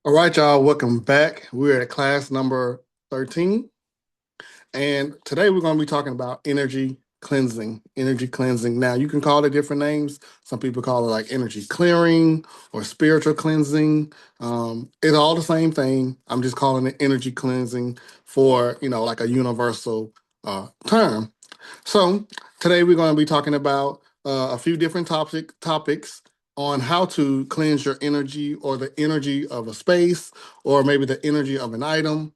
All right, y'all, welcome back. We're at class number 13. And today we're going to be talking about energy cleansing. Energy cleansing. Now, you can call it different names. Some people call it like energy clearing or spiritual cleansing. It's all the same thing. I'm just calling it energy cleansing for, like a universal term. So today we're going to be talking about a few different topics on how to cleanse your energy or the energy of a space or maybe the energy of an item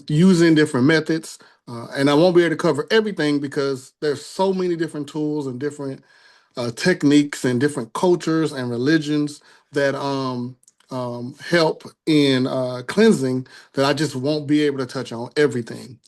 using different methods. And I won't be able to cover everything because there's so many different tools and different techniques and different cultures and religions that help in cleansing that I just won't be able to touch on everything.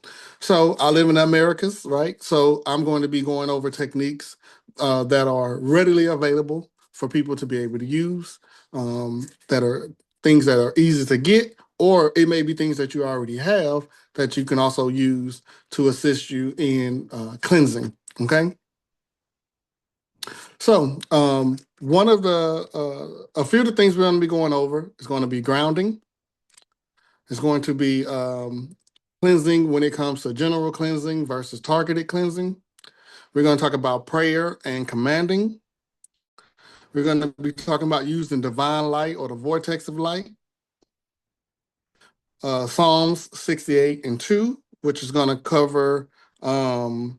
So I live in the Americas, right? So I'm going to be going over techniques that are readily available for people to be able to use, that are things that are easy to get, or it may be things that you already have that you can also use to assist you in cleansing. Okay. So, one of a few of the things we're going to be going over is going to be grounding. It's going to be cleansing when it comes to general cleansing versus targeted cleansing. We're going to talk about prayer and commanding. We're going to be talking about using divine light or the vortex of light. Psalms 68 and 2, which is going to cover Palo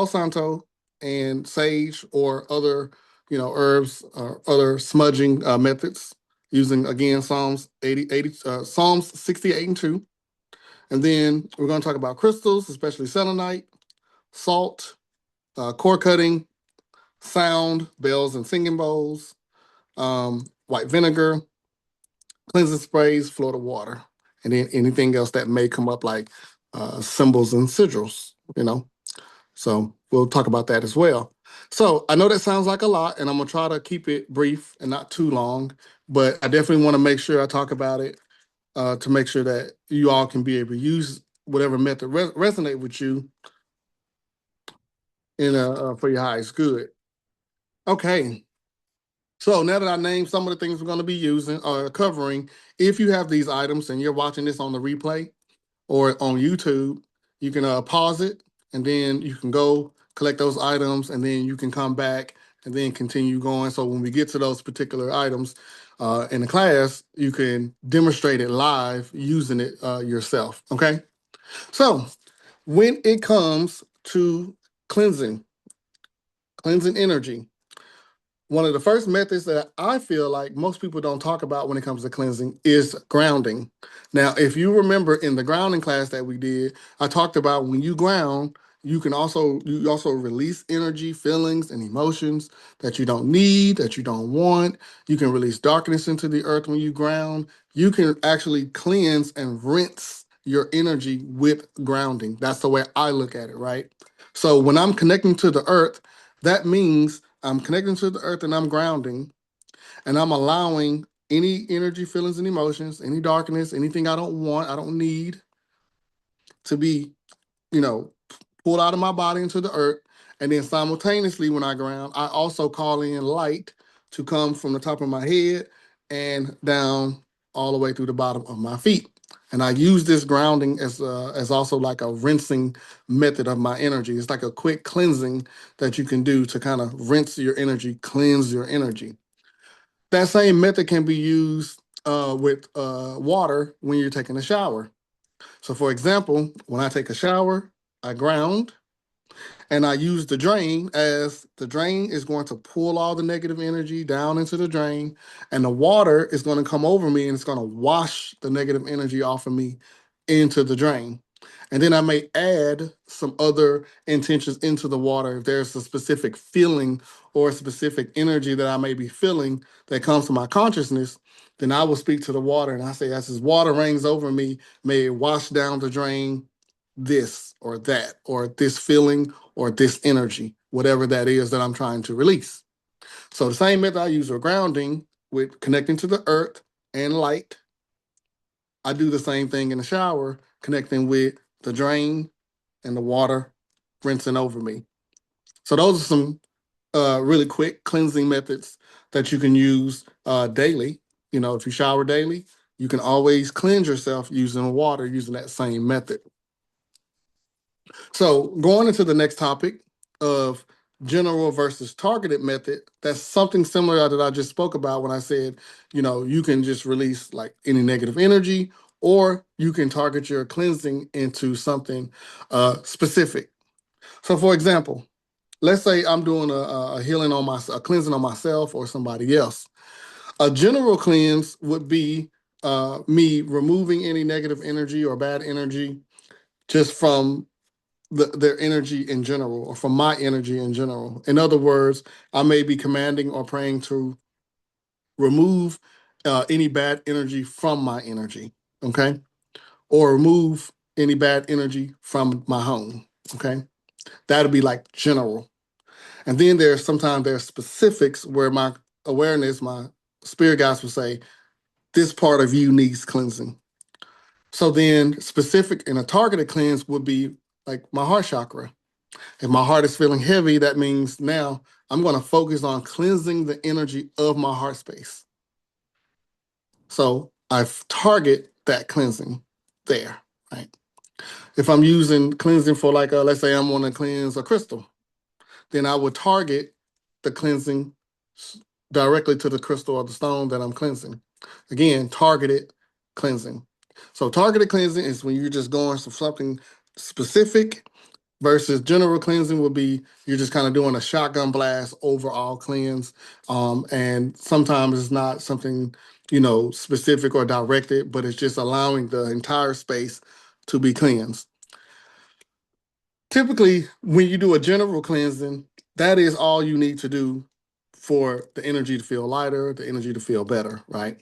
Santo and sage or other, herbs or other smudging methods using again Psalms 68 and 2. And then we're going to talk about crystals, especially selenite, salt, core cutting, sound, bells and singing bowls, white vinegar, cleansing sprays, Florida water, and then anything else that may come up like symbols and sigils. So we'll talk about that as well. So I know that sounds like a lot, and I'm gonna try to keep it brief and not too long, but I definitely want to make sure I talk about it to make sure that you all can be able to use whatever method resonate with you in for your highest good. Okay. So now that I named some of the things we're going to be using or covering, if you have these items and you're watching this on the replay, or on YouTube, you can pause it and then you can go collect those items and then you can come back and then continue going. So when we get to those particular items in the class, you can demonstrate it live using it yourself. Okay. So when it comes to cleansing, cleansing energy, one of the first methods that I feel like most people don't talk about when it comes to cleansing is grounding. Now, if you remember in the grounding class that we did, I talked about when you ground, you also release energy, feelings, and emotions that you don't need, that you don't want. You can release darkness into the earth when you ground. You can actually cleanse and rinse your energy with grounding. That's the way I look at it, right? So when I'm connecting to the earth, that means I'm connecting to the earth and I'm grounding and I'm allowing any energy, feelings, and emotions, any darkness, anything I don't want, I don't need to be, you know, pulled out of my body into the earth. And then simultaneously, when I ground, I also call in light to come from the top of my head and down all the way through the bottom of my feet. And I use this grounding as also like a rinsing method of my energy. It's like a quick cleansing that you can do to kind of rinse your energy, cleanse your energy. That same method can be used with water when you're taking a shower. So, for example, when I take a shower, I ground and I use the drain as the drain is going to pull all the negative energy down into the drain, and the water is going to come over me and it's going to wash the negative energy off of me into the drain. And then I may add some other intentions into the water. If there's a specific feeling or a specific energy that I may be feeling that comes to my consciousness, then I will speak to the water and I say, as this water rains over me, may it wash down the drain this or this feeling or this energy, whatever that is that I'm trying to release. So the same method I use for grounding with connecting to the earth and light, I do the same thing in the shower, connecting with the drain and the water rinsing over me. So those are some really quick cleansing methods that you can use daily. If you shower daily, you can always cleanse yourself using water, using that same method. So going into the next topic of general versus targeted method, that's something similar that I just spoke about when I said, you can just release like any negative energy, or you can target your cleansing into something specific. So for example, let's say I'm doing a healing on a cleansing on myself or somebody else. A general cleanse would be me removing any negative energy or bad energy just from their energy in general, or from my energy in general. In other words, I may be commanding or praying to remove any bad energy from my energy, okay? Or remove any bad energy from my home, okay? That'll be like general. And then sometimes there's specifics where my awareness, my spirit guides will say, this part of you needs cleansing. So then specific and a targeted cleanse would be like my heart chakra. If my heart is feeling heavy, that means now I'm going to focus on cleansing the energy of my heart space. So I target that cleansing there, right? If I'm using cleansing for like, let's say I'm want to cleanse a crystal, then I would target the cleansing directly to the crystal or the stone that I'm cleansing. Again, targeted cleansing. So targeted cleansing is when you're just going for something specific, versus general cleansing would be you're just kind of doing a shotgun blast overall cleanse. And sometimes it's not something, specific or directed, but it's just allowing the entire space to be cleansed. Typically, when you do a general cleansing, that is all you need to do for the energy to feel lighter, the energy to feel better, right?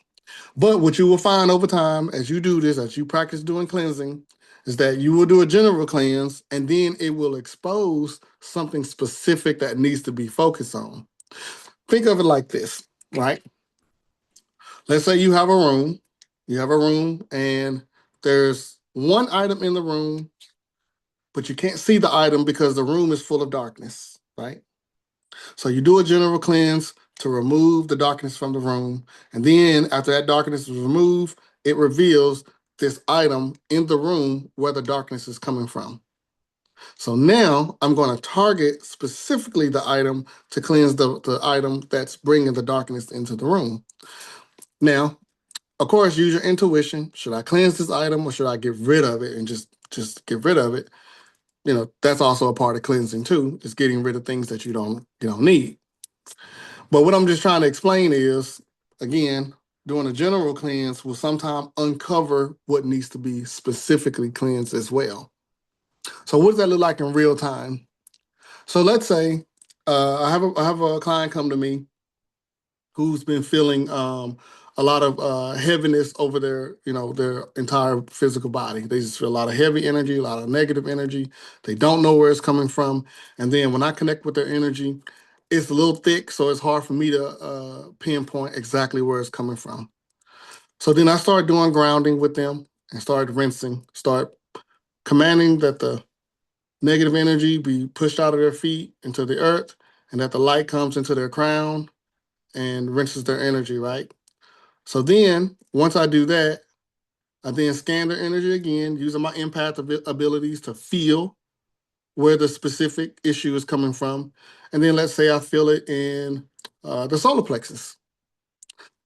But what you will find over time as you do this, as you practice doing cleansing, is that you will do a general cleanse and then it will expose something specific that needs to be focused on. Think of it like this, right? Let's say you have a room and there's one item in the room, but you can't see the item because the room is full of darkness, right? So you do a general cleanse to remove the darkness from the room. And then after that darkness is removed, it reveals this item in the room where the darkness is coming from. So now I'm going to target specifically the item to cleanse the item that's bringing the darkness into the room. Now, of course, use your intuition. Should I cleanse this item or should I get rid of it and just get rid of it? That's also a part of cleansing too, is getting rid of things that you don't need. But what I'm just trying to explain is, again, doing a general cleanse will sometimes uncover what needs to be specifically cleansed as well. So what does that look like in real time? So let's say I have a client come to me who's been feeling a lot of heaviness over their entire physical body. They just feel a lot of heavy energy, a lot of negative energy. They don't know where it's coming from. And then when I connect with their energy, it's a little thick, so it's hard for me to pinpoint exactly where it's coming from. So then I start doing grounding with them and start rinsing, start commanding that the negative energy be pushed out of their feet into the earth, and that the light comes into their crown and rinses their energy, right? So then once I do that, I then scan their energy again using my empath abilities to feel where the specific issue is coming from. And then let's say I feel it in the solar plexus,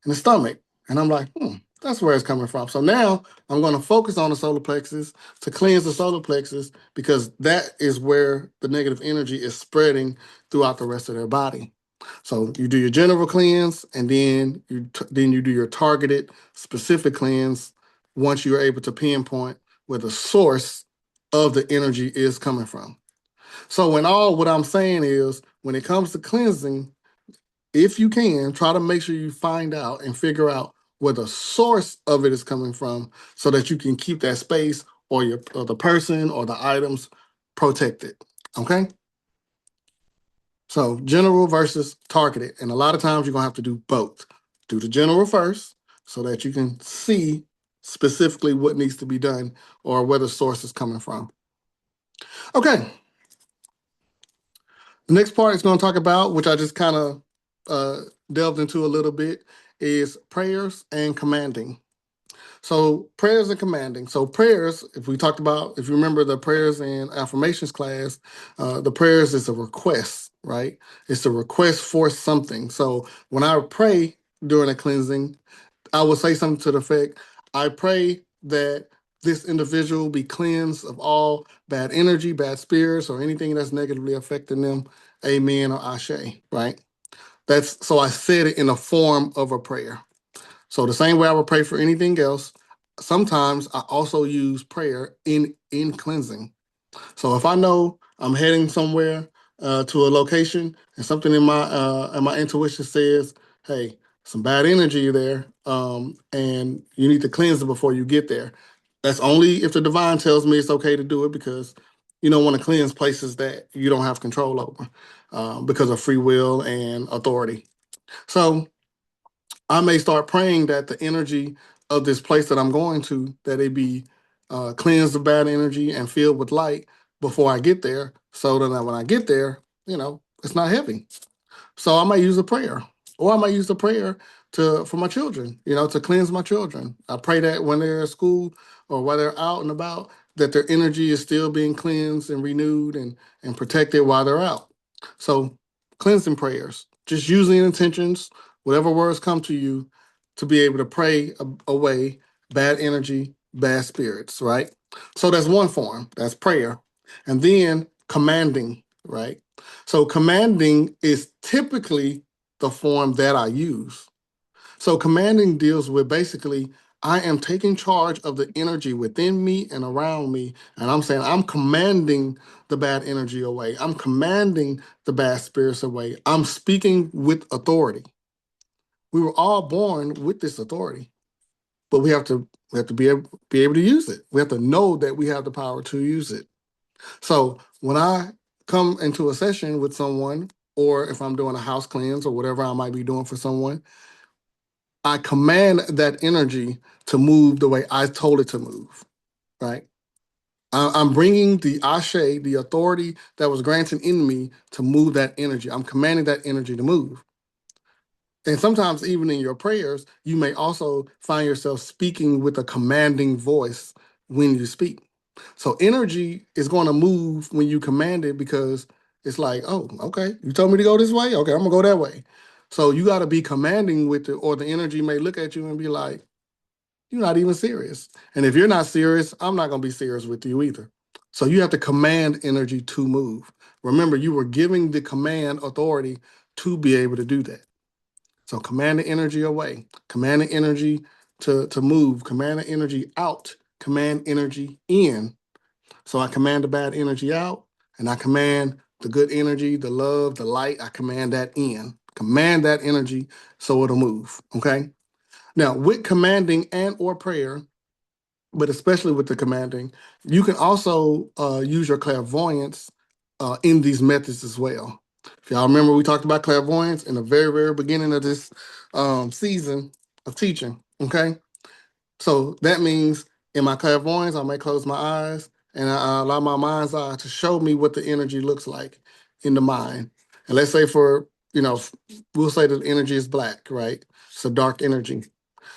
in the stomach. And I'm like, that's where it's coming from. So now I'm going to focus on the solar plexus to cleanse the solar plexus, because that is where the negative energy is spreading throughout the rest of their body. So you do your general cleanse, and then you do your targeted specific cleanse once you're able to pinpoint where the source of the energy is coming from. So what I'm saying is, when it comes to cleansing, if you can, try to make sure you find out and figure out where the source of it is coming from, so that you can keep that space or the person or the items protected. Okay? So general versus targeted. And a lot of times you're gonna have to do both. Do the general first so that you can see specifically what needs to be done or where the source is coming from. Okay. The next part is going to talk about, which I just kind of delved into a little bit is prayers and commanding. So prayers and commanding. So prayers, if we talked about, if you remember the prayers and affirmations class, the prayers is a request, right? It's a request for something. So when I pray during a cleansing, I will say something to the effect, I pray that this individual be cleansed of all bad energy, bad spirits, or anything that's negatively affecting them. Amen or ashe, right? That's so I said it in the form of a prayer. So the same way I would pray for anything else, sometimes I also use prayer in cleansing. So if I know I'm heading somewhere to a location and something in my intuition says, "Hey, some bad energy there, and you need to cleanse it before you get there." That's only if the divine tells me it's okay to do it because you don't want to cleanse places that you don't have control over because of free will and authority. So I may start praying that the energy of this place that I'm going to, that it be cleansed of bad energy and filled with light before I get there, so that when I get there, it's not heavy. So I might use a prayer, or I might use a prayer for my children, to cleanse my children. I pray that when they're at school or while they're out and about, that their energy is still being cleansed and renewed and protected while they're out. So cleansing prayers, just using intentions, whatever words come to you, to be able to pray away bad energy, bad spirits, right? So that's one form, that's prayer. And then commanding, right? So commanding is typically the form that I use. So commanding deals with basically I am taking charge of the energy within me and around me. And I'm saying I'm commanding the bad energy away. I'm commanding the bad spirits away. I'm speaking with authority. We were all born with this authority, but we have to be able to use it. We have to know that we have the power to use it. So when I come into a session with someone, or if I'm doing a house cleanse or whatever I might be doing for someone, I command that energy to move the way I told it to move, right? I'm bringing the ashe, the authority that was granted in me to move that energy. I'm commanding that energy to move. And sometimes, even in your prayers, you may also find yourself speaking with a commanding voice when you speak. So energy is going to move when you command it because it's like, oh, okay, you told me to go this way. Okay, I'm going to go that way. So you got to be commanding with it, or the energy may look at you and be like, you're not even serious. And if you're not serious, I'm not going to be serious with you either. So you have to command energy to move. Remember, you were giving the command authority to be able to do that. So command the energy away, command the energy to move, command the energy out, command energy in. So I command the bad energy out, and I command the good energy, the love, the light, I command that in. Command that energy so it'll move. Okay. Now, with commanding and or prayer, but especially with the commanding, you can also use your clairvoyance in these methods as well. If y'all remember, we talked about clairvoyance in the very, very beginning of this season of teaching. Okay, so that means in my clairvoyance, I may close my eyes and I allow my mind's eye to show me what the energy looks like in the mind. And let's say we'll say that the energy is black, right? It's a dark energy.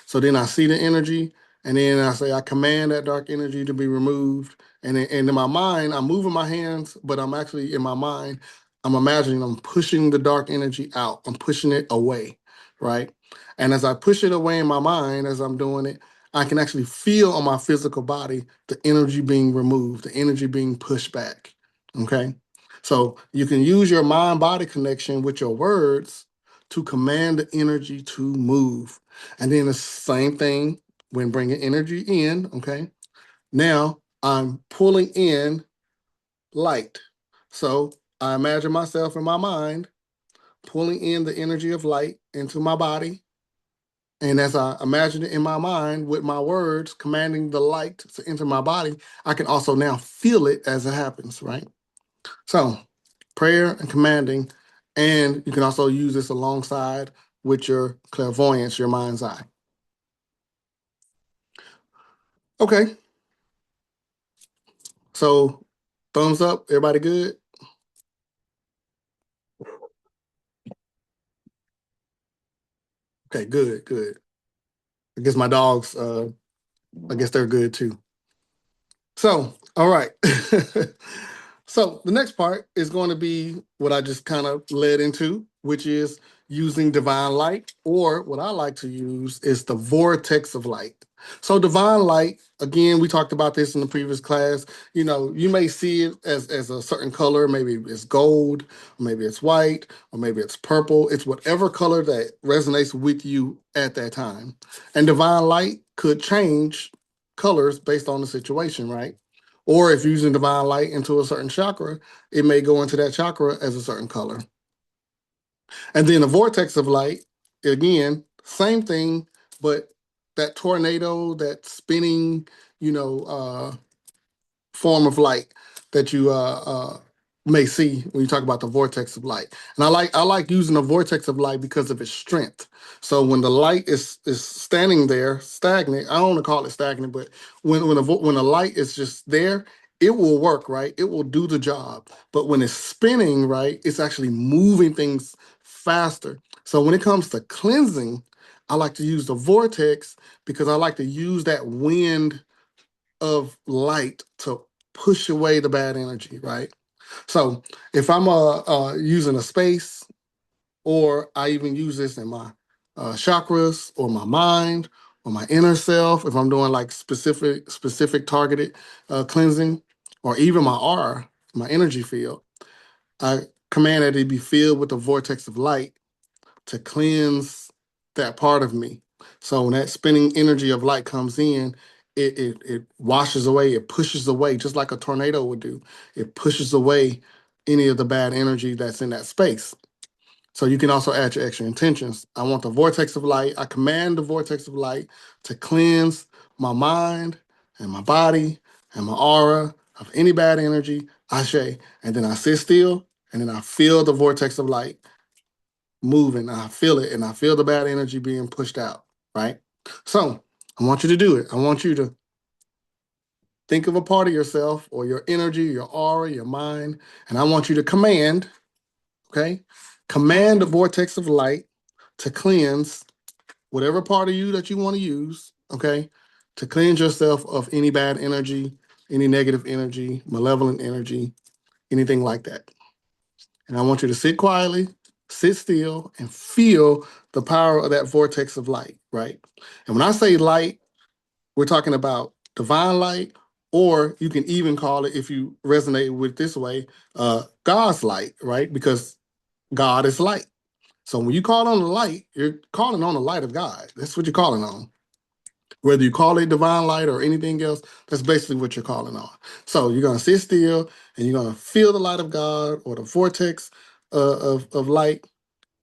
So then I see the energy, and then I say, I command that dark energy to be removed. And in my mind, I'm moving my hands, but I'm actually in my mind, I'm imagining I'm pushing the dark energy out. I'm pushing it away, right? And as I push it away in my mind, as I'm doing it, I can actually feel on my physical body the energy being removed, the energy being pushed back. Okay. So you can use your mind body connection with your words to command the energy to move. And then the same thing when bringing energy in. Okay. Now I'm pulling in light. So I imagine myself in my mind pulling in the energy of light into my body. And as I imagine it in my mind with my words commanding the light to enter my body, I can also now feel it as it happens, right? So prayer and commanding, and you can also use this alongside with your clairvoyance, your mind's eye. Okay, so thumbs up, everybody good? Okay, good, good. I guess my dogs, I guess they're good too. So, all right. So the next part is going to be what I just kind of led into, which is using divine light, or what I like to use is the vortex of light. So divine light, again, we talked about this in the previous class. You know, you may see it as a certain color, maybe it's gold, or maybe it's white, or maybe it's purple. It's whatever color that resonates with you at that time. And divine light could change colors based on the situation, right? Or if you're using divine light into a certain chakra, it may go into that chakra as a certain color. And then the vortex of light, again, same thing, but that tornado, that spinning, you know, form of light that you may see when you talk about the vortex of light. And I like using the vortex of light because of its strength. So when the light is standing there stagnant, I don't want to call it stagnant, but when the light is just there, it will work, right? It will do the job. But when it's spinning, right, it's actually moving things faster. So when it comes to cleansing, I like to use the vortex because I like to use that wind of light to push away the bad energy, right? So if I'm using a space, or I even use this in my chakras or my mind or my inner self, if I'm doing like specific targeted cleansing, or even my aura, my energy field, I command that it be filled with the vortex of light to cleanse that part of me. So when that spinning energy of light comes in, it washes away, it pushes away, just like a tornado would do. It pushes away any of the bad energy that's in that space. So you can also add your extra intentions. I want the vortex of light. I command the vortex of light to cleanse my mind and my body and my aura of any bad energy. Ashe. And then I sit still, and then I feel the vortex of light moving. I feel it, and I feel the bad energy being pushed out, right? So I want you to do it. I want you to think of a part of yourself or your energy, your aura, your mind, and I want you to command, okay? Command the vortex of light to cleanse whatever part of you that you want to use, okay? To cleanse yourself of any bad energy, any negative energy, malevolent energy, anything like that. And I want you to sit quietly, sit still, and feel the power of that vortex of light, right? And when I say light, we're talking about divine light, or you can even call it, if you resonate with this way, God's light, right? Because God is light. So when you call on the light, you're calling on the light of God. That's what you're calling on. Whether you call it divine light or anything else, that's basically what you're calling on. So you're going to sit still, and you're going to feel the light of God, or the vortex of light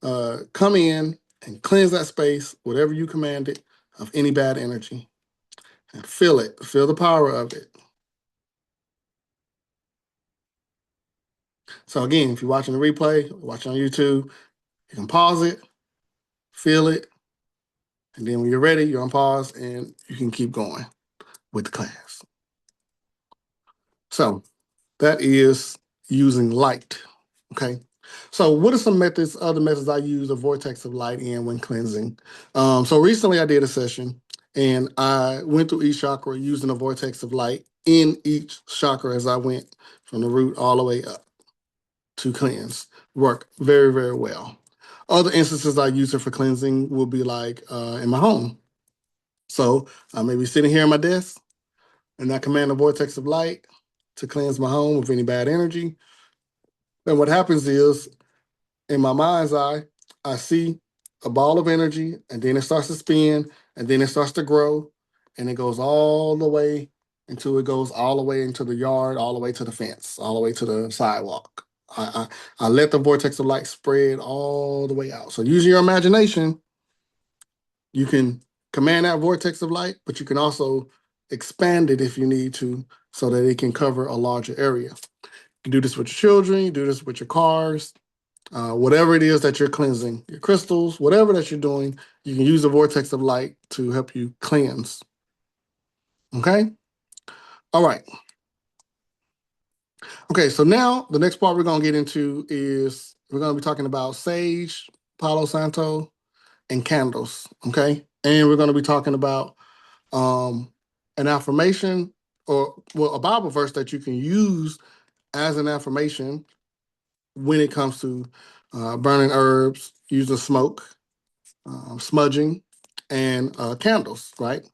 come in and cleanse that space, whatever you commanded, of any bad energy. And feel it, feel the power of it. So again, if you're watching the replay, watching on YouTube, you can pause it, feel it, and then when you're ready, you're on pause and you can keep going with the class. So that is using light. Okay. So what are some methods, other methods I use the vortex of light in when cleansing? So recently I did a session, and I went through each chakra using the vortex of light in each chakra as I went from the root all the way up to cleanse. Work very, very well. Other instances I use it for cleansing will be like in my home. So I may be sitting here at my desk, and I command the vortex of light to cleanse my home of any bad energy. And what happens is, in my mind's eye, I see a ball of energy, and then it starts to spin, and then it starts to grow, and it goes all the way until it goes all the way into the yard, all the way to the fence, all the way to the sidewalk. I let the vortex of light spread all the way out. So using your imagination, you can command that vortex of light, but you can also expand it if you need to, so that it can cover a larger area. You can do this with your children, you do this with your cars, whatever it is that you're cleansing, your crystals, whatever that you're doing, you can use the vortex of light to help you cleanse. Okay? All right. Okay, so now the next part we're going to get into is we're going to be talking about sage, Palo Santo, and candles. Okay. And we're going to be talking about um, an affirmation or, well, a Bible verse that you can use as an affirmation when it comes to burning herbs, using smoke, smudging, and candles, right?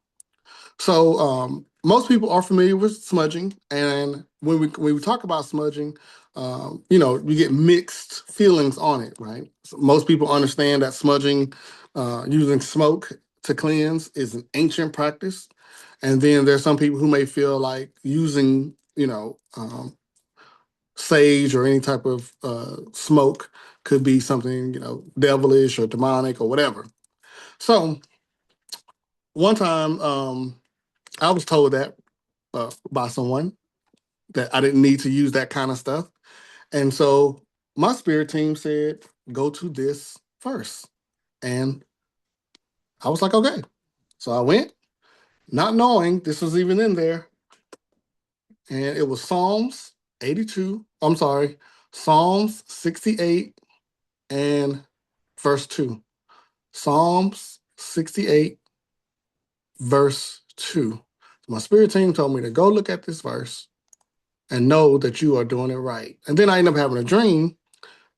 So most people are familiar with smudging, and when we talk about smudging, you get mixed feelings on it, right? So most people understand that smudging, using smoke to cleanse, is an ancient practice, and then there's some people who may feel like using, sage or any type of smoke could be something, devilish or demonic or whatever. So one time, I was told that by someone that I didn't need to use that kind of stuff. And so my spirit team said, go to this first. And I was like, okay. So I went, not knowing this was even in there. And it was Psalms 82. I'm sorry, Psalms 68 and verse 2. Psalms 68, verse 2. My spirit team told me to go look at this verse and know that you are doing it right. And then I ended up having a dream.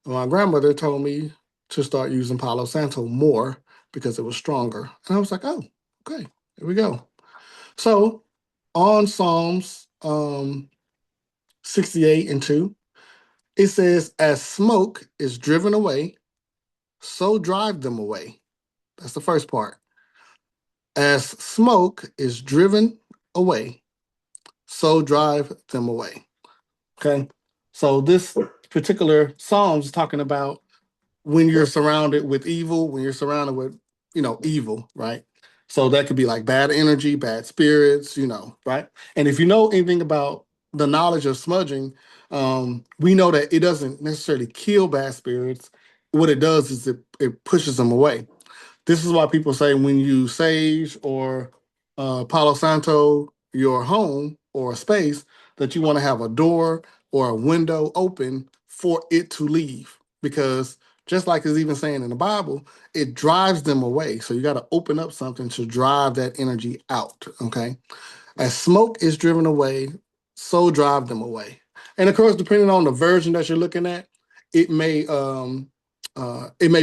My grandmother told me to start using Palo Santo more because it was stronger. And I was like, oh, okay, here we go. So on Psalms 68 and 2, it says, as smoke is driven away, so drive them away. That's the first part. As smoke is driven away, so drive them away. Okay. So this particular Psalm is talking about when you're surrounded with evil, when you're surrounded with, evil, right? So that could be like bad energy, bad spirits, right? And if you know anything about the knowledge of smudging, we know that it doesn't necessarily kill bad spirits. What it does is it pushes them away. This is why people say when you sage or Palo Santo your home or a space, that you want to have a door or a window open for it to leave. Because just like it's even saying in the Bible, it drives them away. So you got to open up something to drive that energy out. Okay. As smoke is driven away, so drive them away. And of course, depending on the version that you're looking at, it may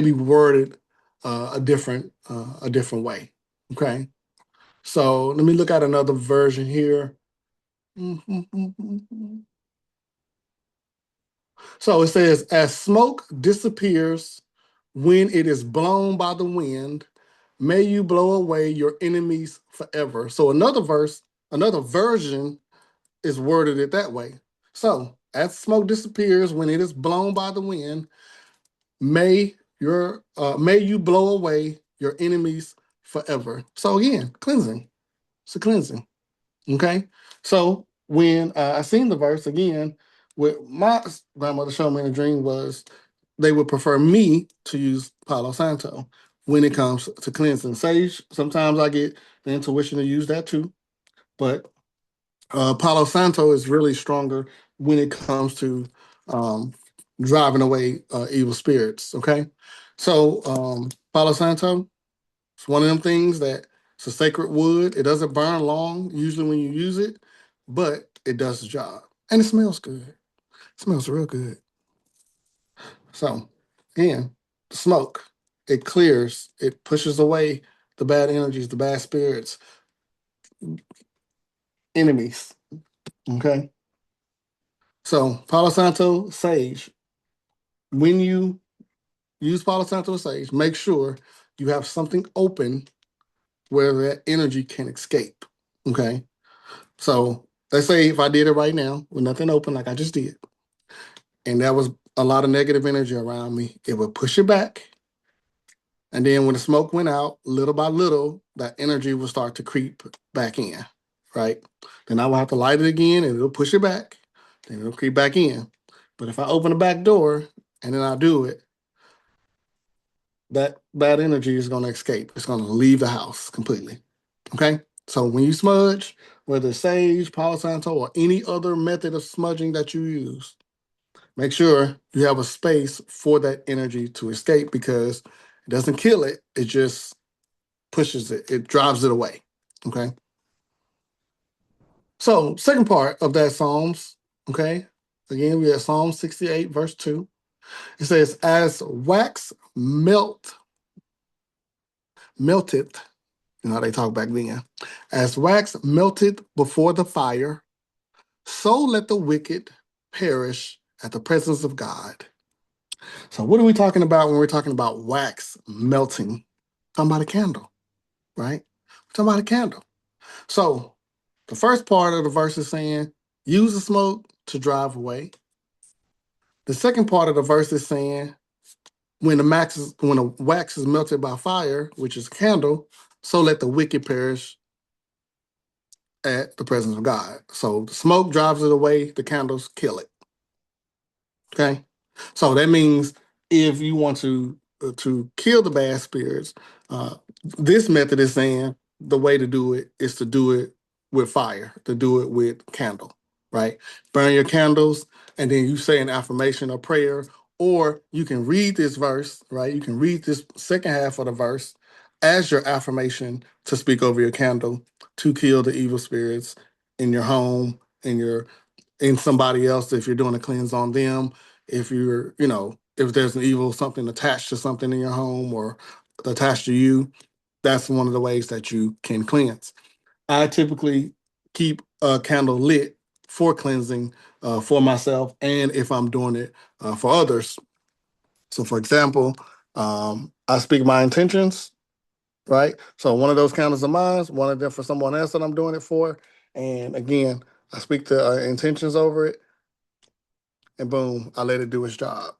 be worded a different way. Okay, so let me look at another version here. So it says, as smoke disappears when it is blown by the wind, may you blow away your enemies forever. So another version is worded it that way. So as smoke disappears when it is blown by the wind, may you blow away your enemies forever. So again, cleansing. It's a cleansing. Okay. So when I seen the verse again, what my grandmother showed me in a dream was they would prefer me to use Palo Santo when it comes to cleansing. Sage, sometimes I get the intuition to use that too, but Palo Santo is really stronger when it comes to um, driving away evil spirits. Okay, so Palo Santo, it's one of them things that it's a sacred wood. It doesn't burn long usually when you use it, but it does the job and it smells good. It smells real good. So, again, the smoke, it clears, it pushes away the bad energies, the bad spirits, enemies. Okay. So Palo Santo sage, when you use Palo Santo sage, make sure you have something open where that energy can escape. Okay. So let's say if I did it right now with nothing open, like I just did, and there was a lot of negative energy around me, it would push it back. And then when the smoke went out, little by little, that energy will start to creep back in. Right. Then I will have to light it again and it'll push it back. Then it'll creep back in. But if I open the back door and then I do it, that bad energy is going to escape. It's going to leave the house completely. Okay. So when you smudge, whether it's sage, Palo Santo, or any other method of smudging that you use, make sure you have a space for that energy to escape because It doesn't kill it. It just pushes it. It drives it away. Okay. So second part of that Psalms. Okay. Again, we have Psalm 68, verse 2. It says, as wax melted, you know how they talk back then, as wax melted before the fire, so let the wicked perish at the presence of God. So what are we talking about when we're talking about wax melting? Talking about a candle, right? We're talking about a candle. So the first part of the verse is saying, use the smoke to drive away. The second part of the verse is saying, when the wax is melted by fire, which is a candle, so let the wicked perish at the presence of God. So the smoke drives it away, the candles kill it. Okay, so that means if you want to kill the bad spirits, uh, this method is saying the way to do it is to do it with fire, to do it with candle, right? Burn your candles, and then you say an affirmation or prayer, or you can read this verse, right? You can read this second half of the verse as your affirmation to speak over your candle to kill the evil spirits in your home, in somebody else if you're doing a cleanse on them, if you're, if there's an evil something attached to something in your home or attached to you, that's one of the ways that you can cleanse. I typically keep a candle lit for cleansing for myself and if I'm doing it for others. So, for example, I speak my intentions, right? So, one of those candles are mine, one of them for someone else that I'm doing it for. And again, I speak the intentions over it, and boom, I let it do its job.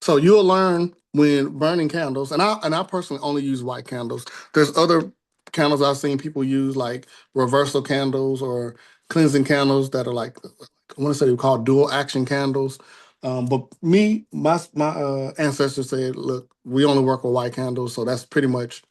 So you'll learn when burning candles, and I personally only use white candles. There's other candles I've seen people use like reversal candles or cleansing candles that are like I want to say they're called dual action candles. But my ancestors said, look, we only work with white candles, so that's pretty much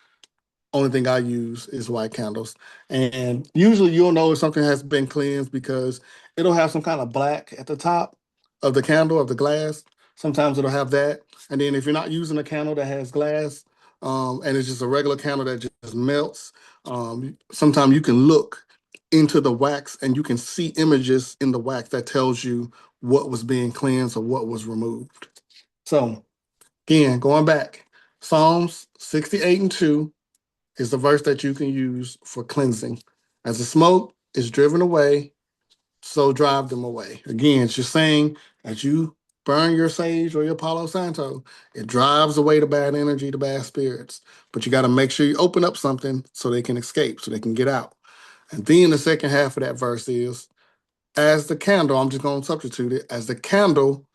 only thing I use is white candles. And usually you'll know if something has been cleansed because it'll have some kind of black at the top of the candle, of the glass. Sometimes it'll have that. And then if you're not using a candle that has glass, and it's just a regular candle that just melts, sometimes you can look into the wax and you can see images in the wax that tells you what was being cleansed or what was removed. So again, going back, Psalms 68 and 2 is the verse that you can use for cleansing. As the smoke is driven away, so drive them away. Again, it's just saying as you burn your sage or your Palo Santo, it drives away the bad energy, the bad spirits. But you got to make sure you open up something so they can escape, so they can get out. And then the second half of that verse is, as the candle, I'm just going to substitute it, as the candle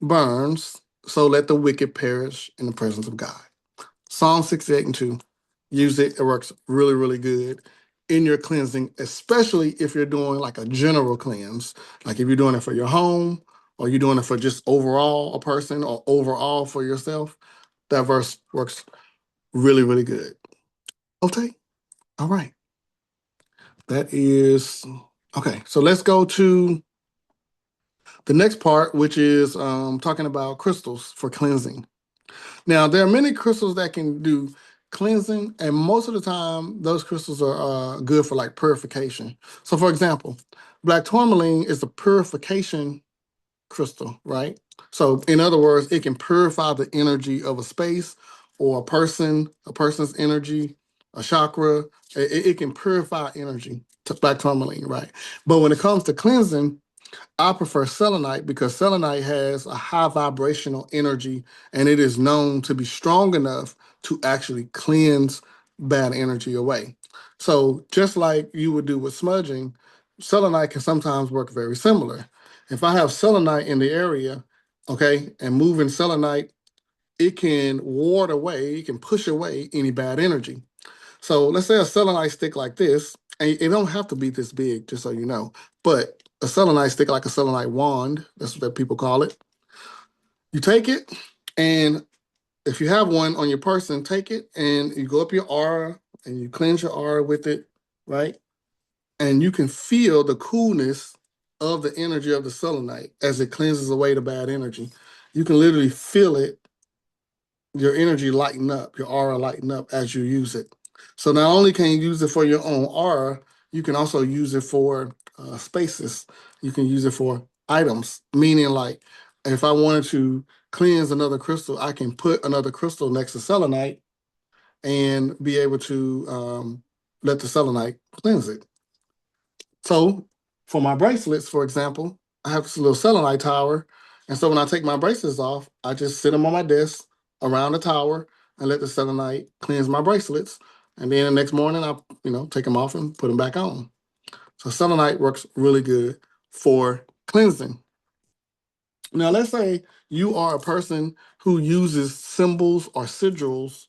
burns, so let the wicked perish in the presence of God. Psalm 68 and 2. Use it. It works really, really good in your cleansing, especially if you're doing like a general cleanse. Like if you're doing it for your home or you're doing it for just overall a person or overall for yourself, that verse works really, really good. Okay. All right. That is okay. So let's go to the next part, which is talking about crystals for cleansing. Now, there are many crystals that can do cleansing, and most of the time, those crystals are good for like purification. So, for example, black tourmaline is a purification crystal, right? So, in other words, it can purify the energy of a space or a person's energy, a chakra. It can purify energy to black tourmaline, right? But when it comes to cleansing, I prefer selenite because selenite has a high vibrational energy and it is known to be strong enough to actually cleanse bad energy away. So, just like you would do with smudging, selenite can sometimes work very similar. If I have selenite in the area, okay, and moving selenite, it can ward away, it can push away any bad energy. So let's say a selenite stick like this, and it don't have to be this big, just so you know, but a selenite stick like a selenite wand, that's what people call it. You take it, and if you have one on your person, take it and you go up your aura and you cleanse your aura with it, right? And you can feel the coolness of the energy of the selenite as it cleanses away the bad energy. You can literally feel it your energy lighten up, your aura lighten up as you use it. So not only can you use it for your own aura, you can also use it for spaces. You can use it for items, meaning like if I wanted to cleanse another crystal, I can put another crystal next to selenite and be able to let the selenite cleanse it. So for my bracelets, for example, I have this little selenite tower. And so when I take my bracelets off, I just sit them on my desk around the tower and let the selenite cleanse my bracelets. And then the next morning, I take them off and put them back on. So selenite works really good for cleansing. Now, let's say you are a person who uses symbols or sigils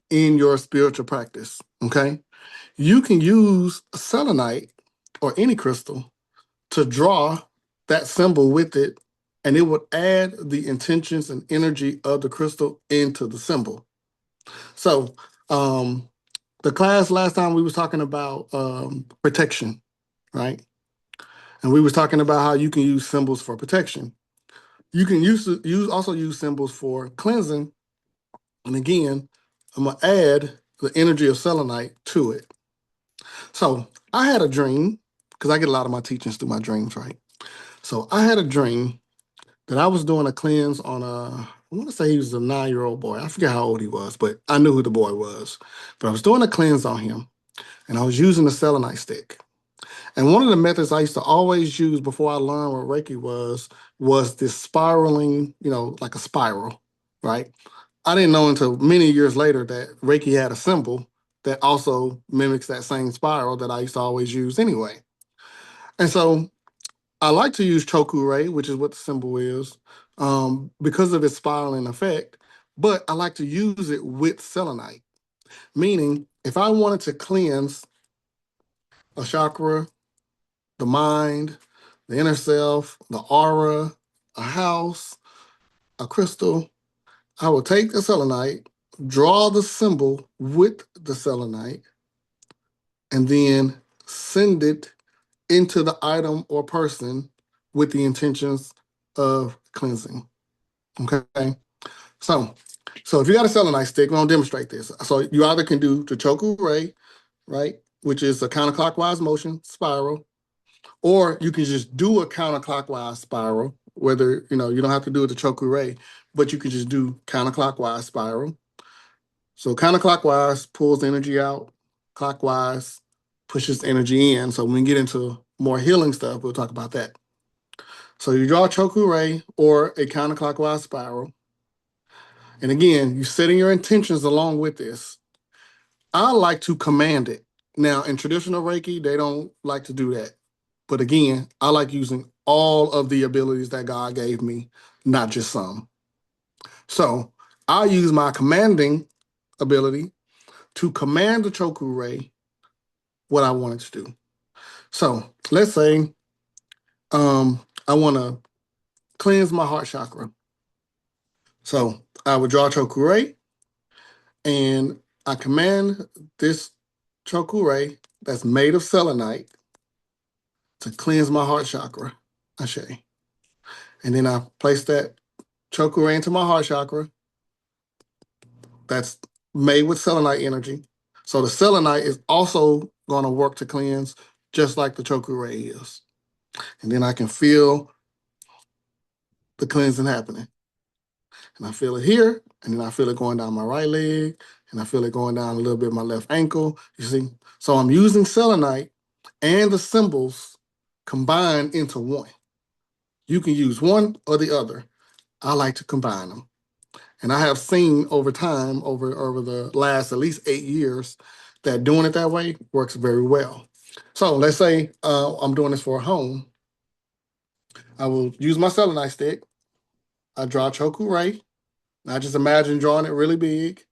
in your spiritual practice. Okay, you can use selenite or any crystal to draw that symbol with it, and it would add the intentions and energy of the crystal into the symbol. So, the class last time we was talking about protection, right? And we was talking about how you can use symbols for protection. You can also use symbols for cleansing. And again, I'm gonna add the energy of selenite to it. So I had a dream because I get a lot of my teachings through my dreams, right? So I had a dream that I was doing a cleanse on I want to say he was a 9-year-old boy. I forget how old he was, but I knew who the boy was. But I was doing a cleanse on him, and I was using the selenite stick. And one of the methods I used to always use before I learned what Reiki was this spiraling, like a spiral, right? I didn't know until many years later that Reiki had a symbol that also mimics that same spiral that I used to always use anyway. And so I like to use Choku which is what the symbol is, because of its spiraling effect, but I like to use it with selenite, meaning if I wanted to cleanse a chakra, the mind, the inner self, the aura, a house, a crystal, I will take the selenite, draw the symbol with the selenite, and then send it into the item or person with the intentions of cleansing. Okay. So if you got a selenite stick, we're gonna demonstrate this. So you either can do the Choku Ray, right, which is a counterclockwise motion spiral, or you can just do a counterclockwise spiral. Whether you don't have to do it the Choku Ray, but you can just do counterclockwise spiral. So counterclockwise pulls energy out, clockwise pushes energy in. So when we get into more healing stuff, we'll talk about that. So you draw a Choku Ray or a counterclockwise spiral. And again, you're setting your intentions along with this. I like to command it. Now, in traditional Reiki, they don't like to do that. But again, I like using all of the abilities that God gave me, not just some. So I use my commanding ability to command the Choku Ray what I want it to do. So let's say I want to cleanse my heart chakra. So I would draw Choku Ray and I command this Choku Ray that's made of selenite to cleanse my heart chakra, Ashe. And then I place that Choku Ray into my heart chakra that's made with selenite energy. So the selenite is also going to work to cleanse just like the Choku Ray is. And then I can feel the cleansing happening. And I feel it here, and then I feel it going down my right leg, and I feel it going down a little bit my left ankle. You see? So I'm using selenite and the symbols combined into one. You can use one or the other. I like to combine them. And I have seen over time, over the last at least 8 years, that doing it that way works very well. So let's say I'm doing this for a home. I will use my selenite stick. I draw Choku Ray. I just imagine drawing it really big.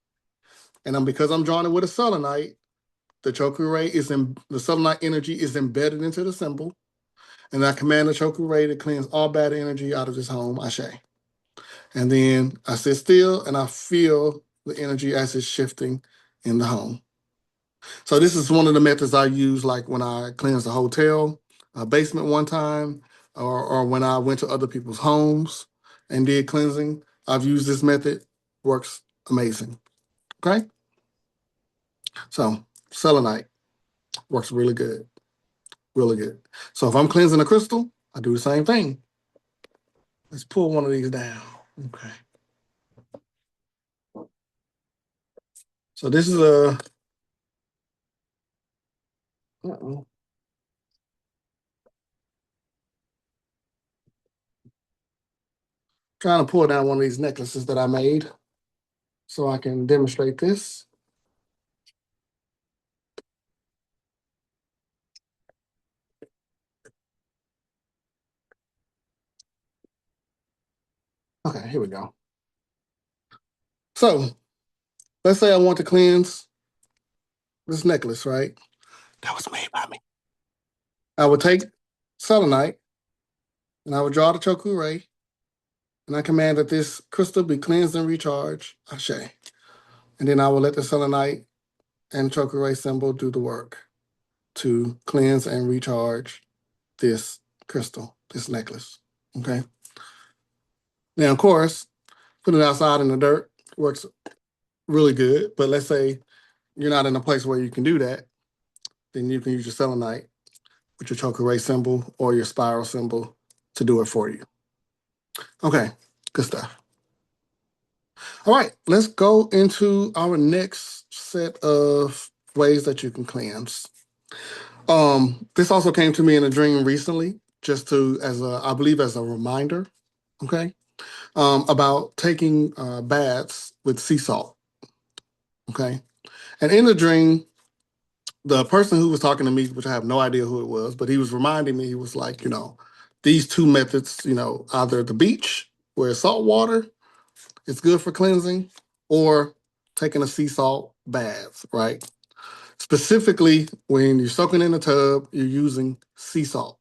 And because I'm drawing it with a selenite, the Choku Ray the selenite energy is embedded into the symbol. And I command the Choku Ray to cleanse all bad energy out of this home, Ashe. And then I sit still and I feel the energy as it's shifting in the home. So this is one of the methods I use, like when I cleansed a hotel basement one time, or when I went to other people's homes and did cleansing. I've used this method. Works amazing. Okay, so selenite works really good, really good. So if I'm cleansing a crystal, I do the same thing. Let's pull one of these down. Okay. So this is a. Uh-oh. Trying to pull down one of these necklaces that I made so I can demonstrate this. Okay, here we go. So let's say I want to cleanse this necklace, right? That was made by me. I would take selenite and I would draw the choku and I command that this crystal be cleansed and recharged. Ashe. And then I will let the selenite and choku symbol do the work to cleanse and recharge this crystal, this necklace. Okay. Now, of course, putting it outside in the dirt works really good. But let's say you're not in a place where you can do that, then you can use your selenite with your choku symbol or your spiral symbol to do it for you. Okay, good stuff. All right, let's go into our next set of ways that you can cleanse. This also came to me in a dream recently, just to as a I believe as a reminder, okay, about taking baths with sea salt. Okay, and in the dream, the person who was talking to me, which I have no idea who it was, but he was reminding me, he was like, these two methods, either the beach where it's salt water, it's good for cleansing, or taking a sea salt bath, right? Specifically, when you're soaking in a tub, you're using sea salt.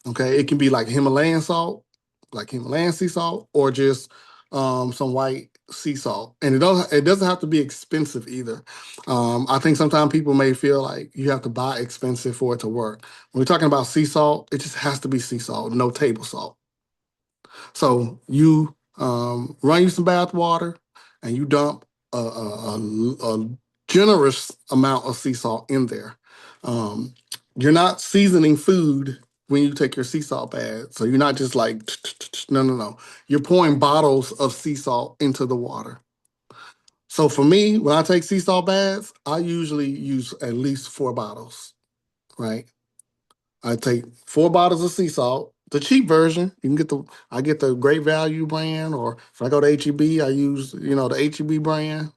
Okay, it can be like Himalayan salt, like Himalayan sea salt, or just some white sea salt. And it doesn't have to be expensive either. I think sometimes people may feel like you have to buy expensive for it to work. When we're talking about sea salt, it just has to be sea salt, no table salt. So you run you some bath water, and you dump a generous amount of sea salt in there. Um, you're not seasoning food when you take your sea salt bath, so you're not just like no, no, no. You're pouring bottles of sea salt into the water. So for me, when I take sea salt baths, I usually use at least 4 bottles, right? I take 4 bottles of sea salt, the cheap version. You can get I get the Great Value brand, or if I go to HEB, I use the HEB brand.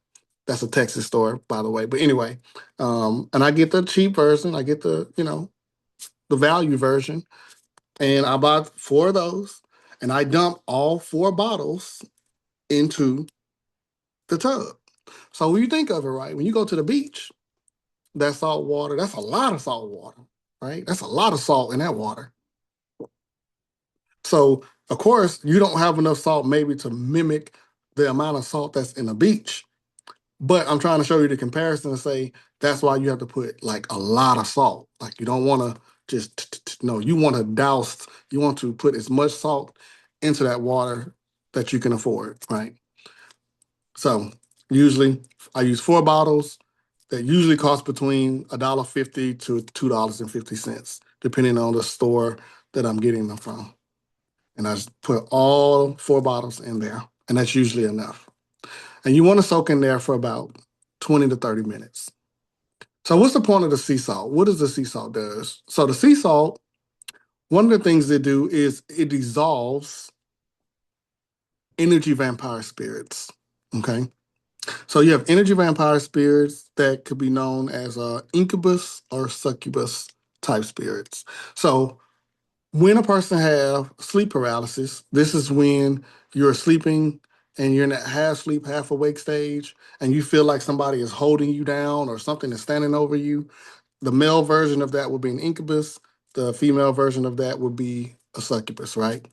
That's a Texas store, by the way. But anyway, and I get the cheap version. I get the value version, and I bought 4 of those, and I dump all 4 bottles into the tub. So when you think of it, right, when you go to the beach, that salt water, that's a lot of salt water, right? That's a lot of salt in that water. So, of course, you don't have enough salt maybe to mimic the amount of salt that's in the beach. But I'm trying to show you the comparison and say that's why you have to put like a lot of salt. Like you don't want to just no, you want to douse, you want to put as much salt into that water that you can afford, right? So usually I use 4 bottles that usually cost between $1.50 to $2.50, depending on the store that I'm getting them from. And I just put all 4 bottles in there, and that's usually enough. And you want to soak in there for about 20 to 30 minutes. So what's the point of the sea salt? What does the sea salt does? So the sea salt, one of the things they do is it dissolves energy vampire spirits. Okay. So you have energy vampire spirits that could be known as incubus or succubus type spirits. So when a person have sleep paralysis, this is when you're sleeping and you're in that half sleep, half awake stage, and you feel like somebody is holding you down or something is standing over you. The male version of that would be an incubus. The female version of that would be a succubus, right?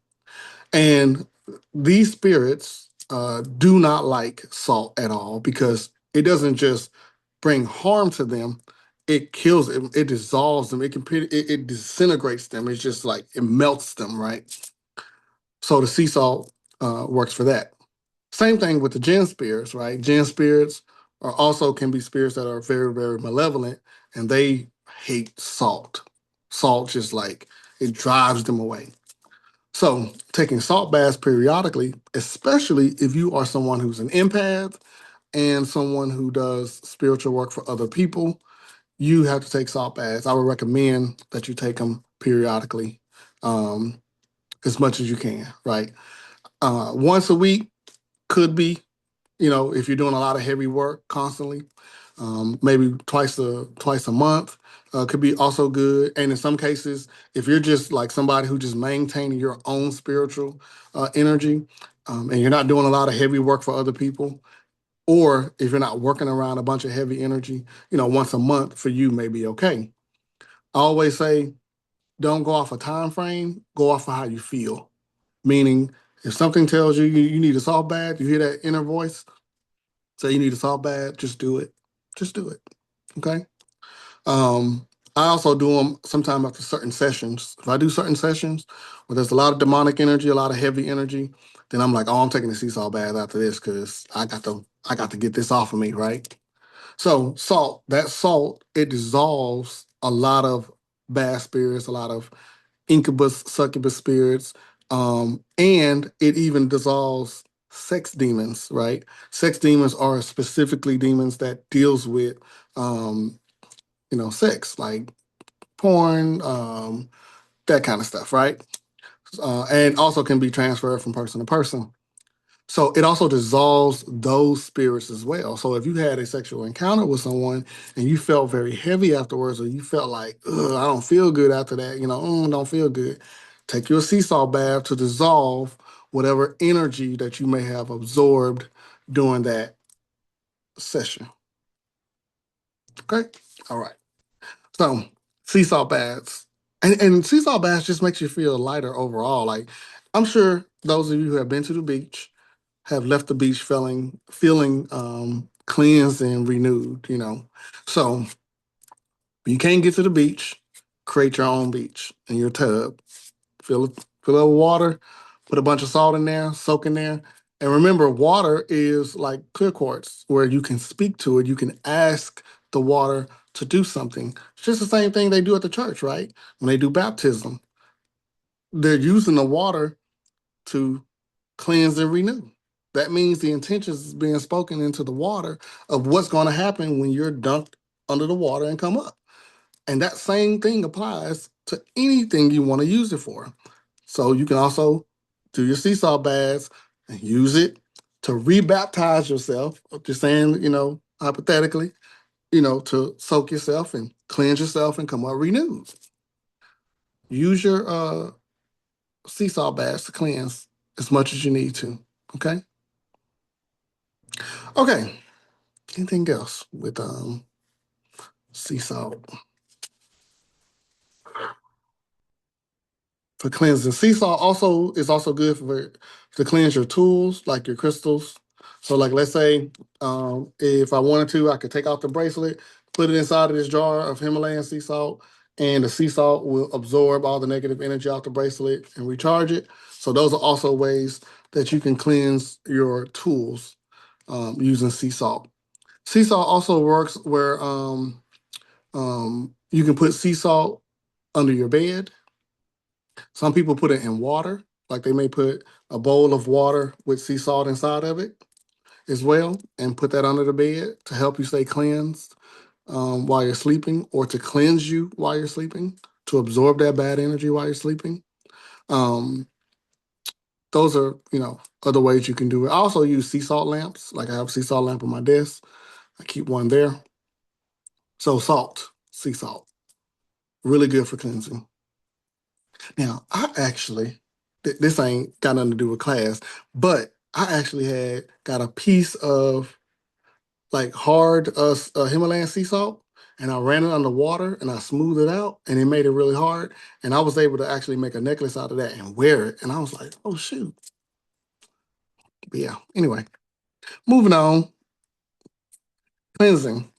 And these spirits do not like salt at all because it doesn't just bring harm to them. It kills them. It dissolves them. It disintegrates them. It's just like it melts them, right? So the sea salt works for that. Same thing with the Jinn spirits, right? Jinn spirits are also can be spirits that are very, very malevolent, and they hate salt. Salt just like it drives them away. So taking salt baths periodically, especially if you are someone who's an empath and someone who does spiritual work for other people, you have to take salt baths. I would recommend that you take them periodically, um, as much as you can, right? Once a week could be, if you're doing a lot of heavy work constantly, maybe twice a month could be also good. And in some cases, if you're just like somebody who just maintaining your own spiritual energy, and you're not doing a lot of heavy work for other people, or if you're not working around a bunch of heavy energy, once a month for you may be okay. I always say, don't go off a time frame, go off of how you feel. Meaning, if something tells you need a salt bath, you hear that inner voice say you need a salt bath, just do it. Just do it. Okay. Um, I also do them sometime after certain sessions. If I do certain sessions where there's a lot of demonic energy, a lot of heavy energy, then I'm like, oh, I'm taking a sea salt bath after this because I got to get this off of me, right? So salt, it dissolves a lot of bad spirits, a lot of incubus, succubus spirits, and it even dissolves sex demons, right? Sex demons are specifically demons that deals with, um, sex, like porn, that kind of stuff, right? And also can be transferred from person to person. So it also dissolves those spirits as well. So if you had a sexual encounter with someone and you felt very heavy afterwards, or you felt like, ugh, I don't feel good after that, don't feel good, take your sea salt bath to dissolve whatever energy that you may have absorbed during that session. Okay? All right. So sea salt baths. And sea salt baths just makes you feel lighter overall. Like I'm sure those of you who have been to the beach have left the beach feeling cleansed and renewed. So when you can't get to the beach, create your own beach in your tub. Fill it with water, put a bunch of salt in there, soak in there. And remember, water is like clear quartz, where you can speak to it, you can ask the water to do something. It's just the same thing they do at the church, right? When they do baptism, they're using the water to cleanse and renew. That means the intentions is being spoken into the water of what's going to happen when you're dunked under the water and come up. And that same thing applies to anything you want to use it for. So you can also do your sea salt baths and use it to rebaptize yourself. Just saying, hypothetically, to soak yourself and cleanse yourself and come up renewed. Use your sea salt baths to cleanse as much as you need to. Okay. Okay. Anything else with sea salt for cleansing? Sea salt also is also good for to cleanse your tools, like your crystals. So, like, let's say if I wanted to, I could take out the bracelet, put it inside of this jar of Himalayan sea salt, and the sea salt will absorb all the negative energy out the bracelet and recharge it. So, those are also ways that you can cleanse your tools using sea salt. Sea salt also works where you can put sea salt under your bed. Some people put it in water, like they may put a bowl of water with sea salt inside of it as well, and put that under the bed to help you stay cleansed while you're sleeping, or to cleanse you while you're sleeping, to absorb that bad energy while you're sleeping. Um, those are, other ways you can do it. I also use sea salt lamps. Like I have a sea salt lamp on my desk. I keep one there. So sea salt, really good for cleansing. Now, I actually, this ain't got nothing to do with class, but I actually had got a piece of like hard Himalayan sea salt, and I ran it underwater and I smoothed it out, and it made it really hard. And I was able to actually make a necklace out of that and wear it. And I was like, oh shoot. But yeah, anyway, moving on. Cleansing.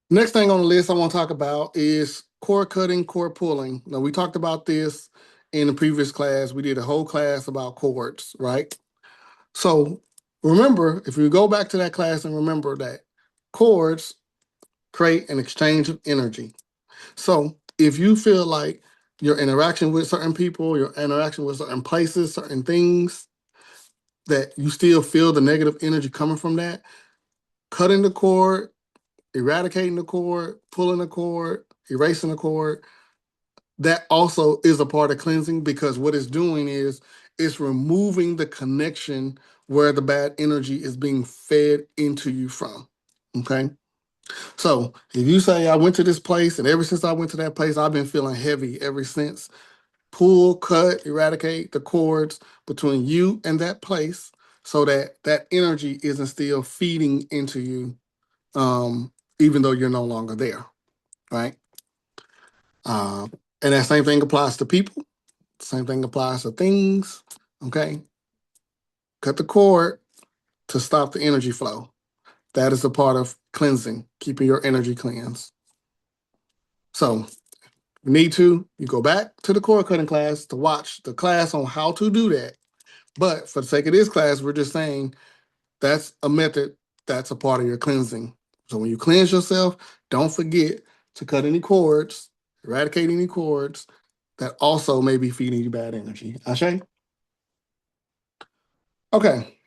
Next thing on the list I want to talk about is cord cutting, cord pulling. Now, we talked about this in the previous class. We did a whole class about cords, right? So remember, if you go back to that class and remember that chords create an exchange of energy. So if you feel like your interaction with certain people, your interaction with certain places, certain things, that you still feel the negative energy coming from that, cutting the cord, eradicating the cord, pulling the cord, erasing the cord, that also is a part of cleansing, because what it's doing is it's removing the connection where the bad energy is being fed into you from. Okay. So if you say, I went to this place and ever since I went to that place, I've been feeling heavy ever since, pull, cut, eradicate the cords between you and that place so that that energy isn't still feeding into you, even though you're no longer there. Right. And that same thing applies to people. Same thing applies to things. Okay. Cut the cord to stop the energy flow. That is a part of cleansing, keeping your energy cleansed. So, you need to, you go back to the cord cutting class to watch the class on how to do that. But for the sake of this class, we're just saying that's a method that's a part of your cleansing. So when you cleanse yourself, don't forget to cut any cords, eradicate any cords that also may be feeding you bad energy. Ashe? Okay.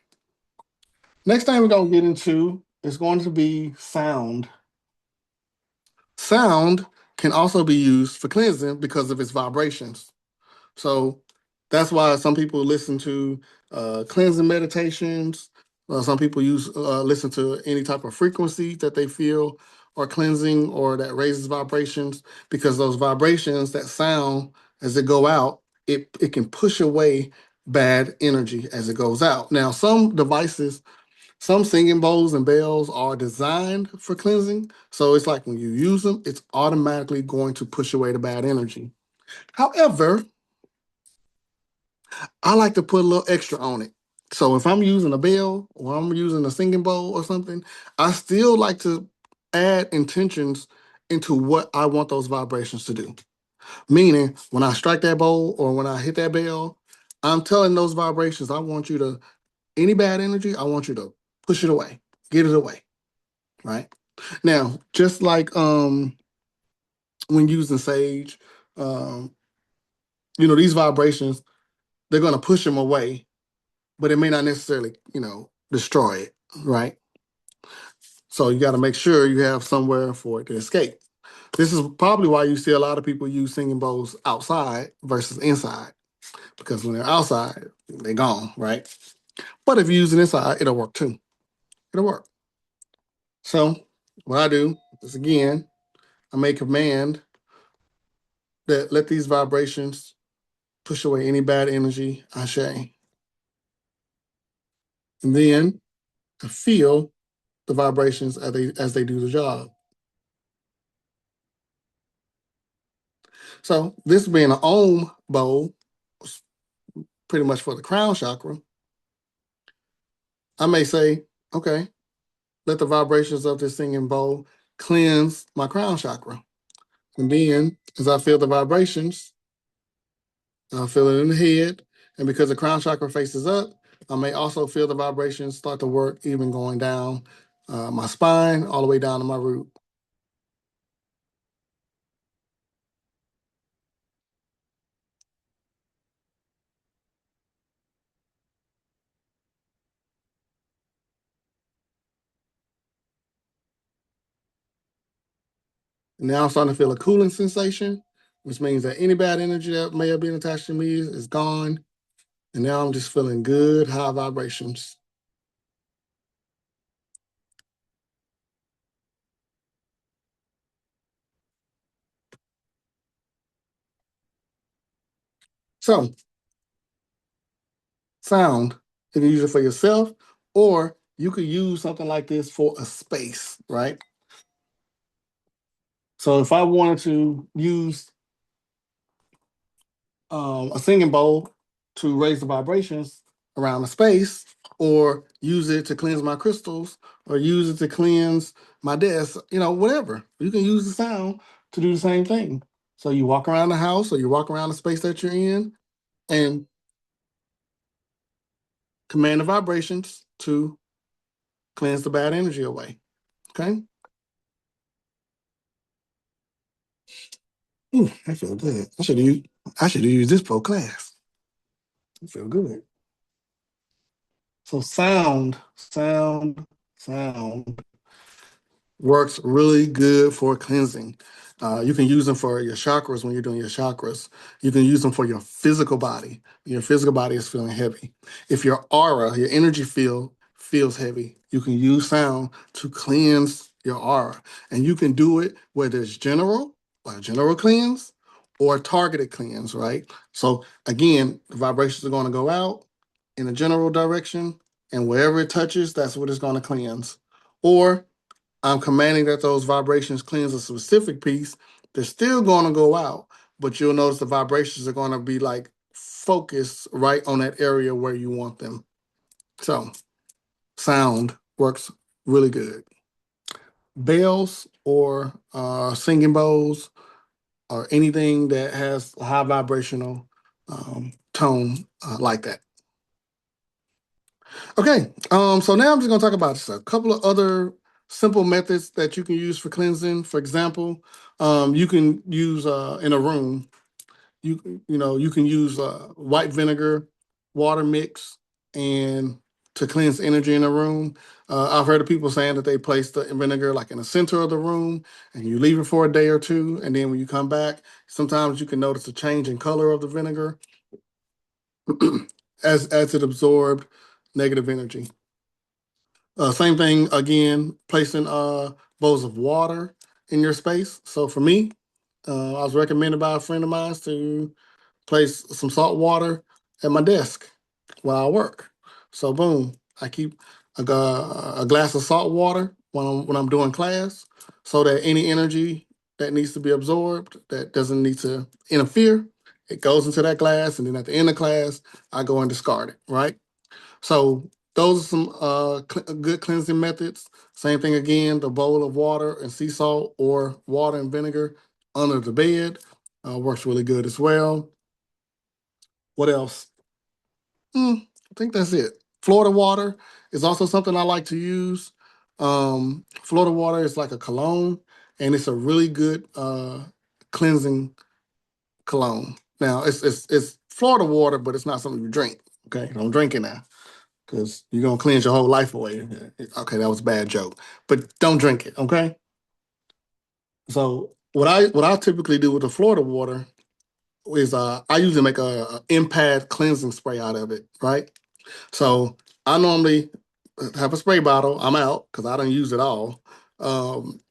Next thing we're going to get into is going to be sound. Sound can also be used for cleansing because of its vibrations. So that's why some people listen to cleansing meditations. Some people listen to any type of frequency that they feel are cleansing or that raises vibrations, because those vibrations, that sound as it go out, it can push away bad energy as it goes out. Now, some devices, some singing bowls and bells are designed for cleansing. So it's like when you use them, it's automatically going to push away the bad energy. However, I like to put a little extra on it. So if I'm using a bell or I'm using a singing bowl or something, I still like to add intentions into what I want those vibrations to do. Meaning, when I strike that bowl or when I hit that bell, I'm telling those vibrations, I want you to, any bad energy, I want you to push it away, get it away, right? Now, just like when using sage, um, these vibrations, they're going to push them away, but it may not necessarily, destroy it, right? So you got to make sure you have somewhere for it to escape. This is probably why you see a lot of people use singing bowls outside versus inside, because when they're outside, they're gone, right? But if you use it inside, it'll work too. It'll work. So what I do is, again, I make a command that let these vibrations push away any bad energy, ashe. And then I feel the vibrations as they do the job. So this being an Om bowl, pretty much for the crown chakra, I may say, okay, let the vibrations of this singing bowl cleanse my crown chakra. And then as I feel the vibrations, I feel it in the head. And because the crown chakra faces up, I may also feel the vibrations start to work, even going down my spine, all the way down to my root. And now I'm starting to feel a cooling sensation, which means that any bad energy that may have been attached to me is gone. And now I'm just feeling good, high vibrations. So, sound, you can use it for yourself, or you could use something like this for a space, right? So, if I wanted to use a singing bowl to raise the vibrations around the space, or use it to cleanse my crystals, or use it to cleanse my desk, whatever. You can use the sound to do the same thing. So you walk around the house or you walk around the space that you're in and command the vibrations to cleanse the bad energy away. Okay. Ooh, I feel good. I should use this for class. I feel good. So sound works really good for cleansing. You can use them for your chakras when you're doing your chakras. You can use them for your physical body. Your physical body is feeling heavy. If your aura, your energy field feels heavy, you can use sound to cleanse your aura. And you can do it whether it's general, like a general cleanse, or a targeted cleanse, right? So again, the vibrations are going to go out in a general direction, and wherever it touches, that's what it's going to cleanse. Or I'm commanding that those vibrations cleanse a specific piece. They're still going to go out, but you'll notice the vibrations are going to be like focused right on that area where you want them. So, sound works really good. Bells or singing bowls or anything that has a high vibrational tone like that. Okay, so now I'm just gonna talk about just a couple of other simple methods that you can use for cleansing. For example, you can use in a room. You can use white vinegar, water mix, and to cleanse energy in a room. I've heard of people saying that they place the vinegar like in the center of the room, and you leave it for a day or two, and then when you come back, sometimes you can notice a change in color of the vinegar as it absorbed negative energy. Same thing again, placing bowls of water in your space. So for me, I was recommended by a friend of mine to place some salt water at my desk while I work. So boom, I keep a glass of salt water when I'm doing class, so that any energy that needs to be absorbed that doesn't need to interfere, it goes into that glass, and then at the end of class, I go and discard it. Right. So those are some good cleansing methods. Same thing again, the bowl of water and sea salt or water and vinegar under the bed works really good as well. What else? I think that's it. Florida water is also something I like to use. Florida water is like a cologne, and it's a really good cleansing cologne. Now it's Florida water, but it's not something you drink. Okay, don't drink it now because you're gonna cleanse your whole life away. Okay, that was a bad joke, but don't drink it. Okay. So what I typically do with the Florida water is I usually make a Impad cleansing spray out of it. Right. So I normally have a spray bottle. I'm out because I don't use it all.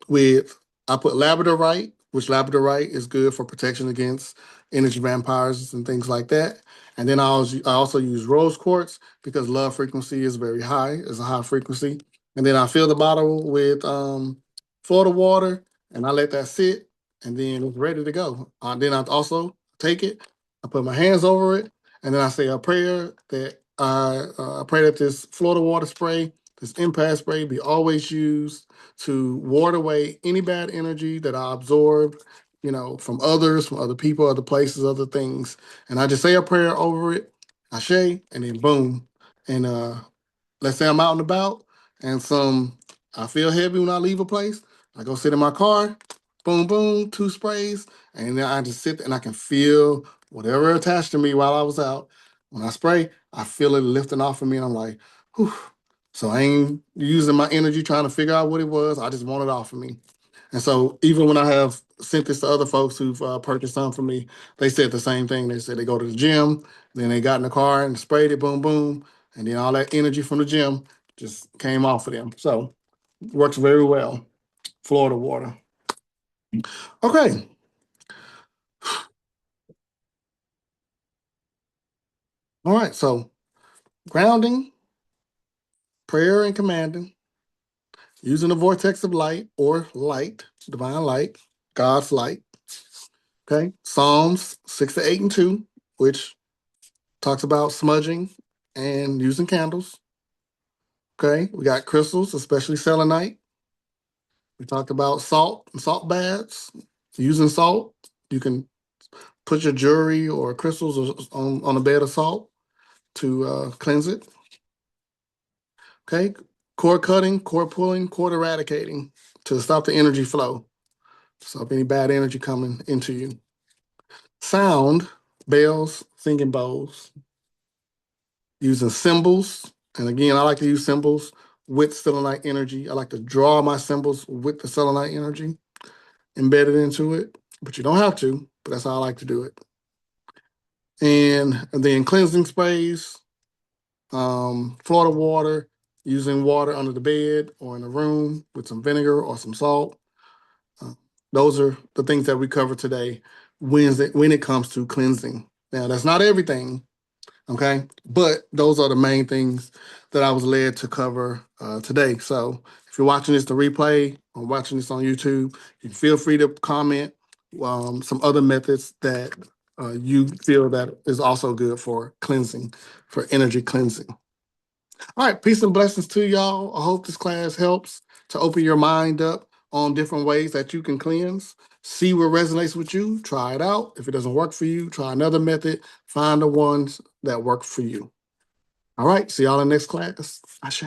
With I put labradorite, which labradorite is good for protection against energy vampires and things like that. And then I also use rose quartz because love frequency is very high. It's a high frequency. And then I fill the bottle with Florida water, and I let that sit, and then it's ready to go. Then I also take it, I put my hands over it, and then I say a prayer that I pray that this Florida water spray, this impact spray, be always used to ward away any bad energy that I absorb, from others, from other people, other places, other things. And I just say a prayer over it, Ashe, and then boom. And let's say I'm out and about, and I feel heavy when I leave a place. I go sit in my car, boom, boom, two sprays, and then I just sit there and I can feel whatever attached to me while I was out. When I spray, I feel it lifting off of me, and I'm like, whew. So I ain't using my energy trying to figure out what it was. I just want it off of me. And so even when I have sent this to other folks who've purchased some from me, they said the same thing. They said they go to the gym, then they got in the car and sprayed it, boom, boom, and then all that energy from the gym just came off of them. So it works very well. Florida water. Okay. All right. So grounding, prayer, and commanding, using the vortex of light or light, divine light, God's light. Okay. Psalms 6-8-2, which talks about smudging and using candles. Okay. We got crystals, especially selenite. We talked about salt and salt baths, using salt. You can put your jewelry or crystals on a bed of salt to cleanse it. Okay, cord cutting, cord pulling, cord eradicating to stop the energy flow. Stop any bad energy coming into you. Sound, bells, singing bowls. Using symbols, and again, I like to use symbols with selenite energy. I like to draw my symbols with the selenite energy embedded into it, but you don't have to, but that's how I like to do it. And then cleansing sprays, Florida water, using water under the bed or in a room with some vinegar or some salt. Those are the things that we cover today when it comes to cleansing. Now, that's not everything, okay? But those are the main things that I was led to cover today. So if you're watching this, the replay, or watching this on YouTube, you feel free to comment some other methods that you feel that is also good for cleansing, for energy cleansing. All right, peace and blessings to y'all. I hope this class helps to open your mind up on different ways that you can cleanse. See what resonates with you, try it out. If it doesn't work for you, try another method, find the ones that work for you. All right, see y'all in the next class. Ashe.